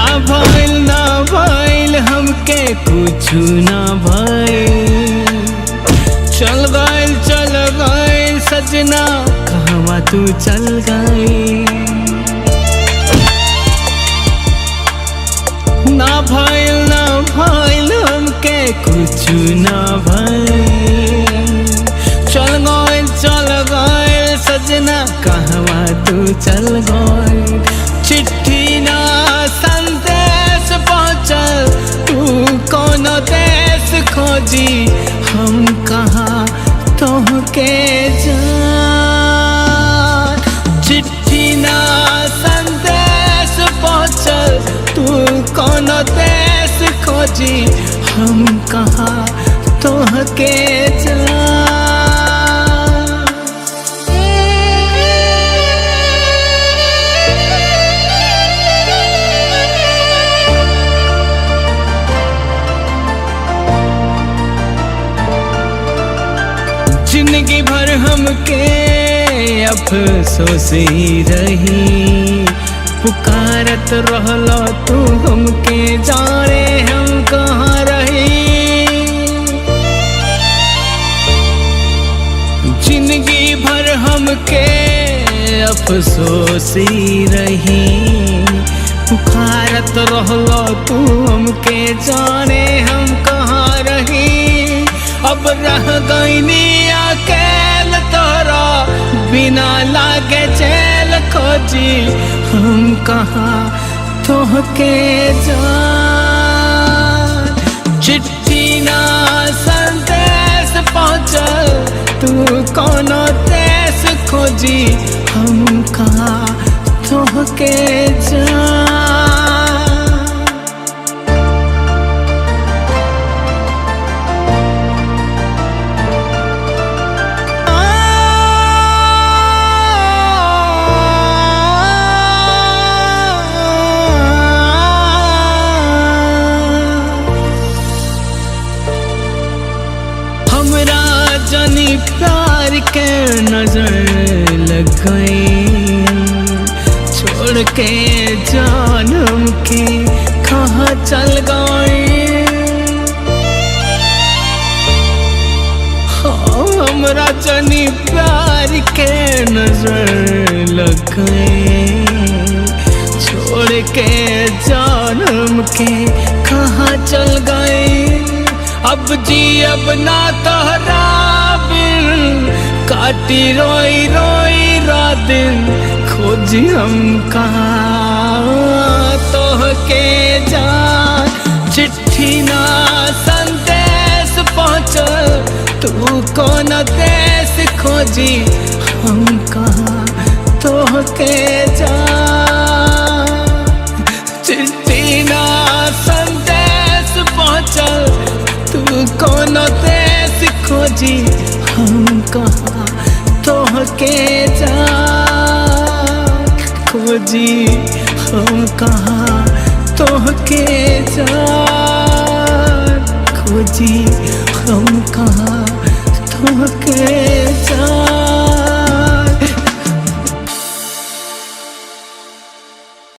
ना भइल हमके कुछु ना भइल। चल गइल सजना कहवा तू चल गई। ना भइल हमके कुछु ना भइल। चल गइल सजना कहवा तू चल गई। चिट्ठी ना संदेश पहुँचल तू कौन देश खोजी हम कहाँ तोहके जान। चिट्ठी ना संदेश पहुँचल तू कौन देश खोजी हम कहाँ तोहके जान। जिंदगी भर हमके अफसोस ही रही। पुकारत रहलो तू हमके जाने हम कहाँ रही। जिंदगी भर हमके अफसोस ही रही। पुकारत रहलो तू हमके जाने हम कहाँ रही। अब रह गईनी अकेल तोरा बिना लागे जेल खोजी हम कहाँ तोहके जान। चिट्ठी ना संदेश पहुँचल तू कौन देश खोजी हम कहाँ तोहके जान। जानी प्यार के नजर लग गई। छोड़ के जानम के कहाँ चल गई। हमरा जानी प्यार के नजर लग गई। छोड़ के जानम के कहाँ चल गई। अब ना तोहरा काटी रोई रात खोजी हम कहाँ तोहके जान। चिट्ठी ना संदेश पहुँचल तू कौन देश खोजी हम कहाँ तोहके जान। चिट्ठी ना संदेश पहुँचल तू कौन देश खोजी हम कहाँ तोहके जान। खोजी हम कहाँ तोहके जान। खोजी हम कहाँ तोहके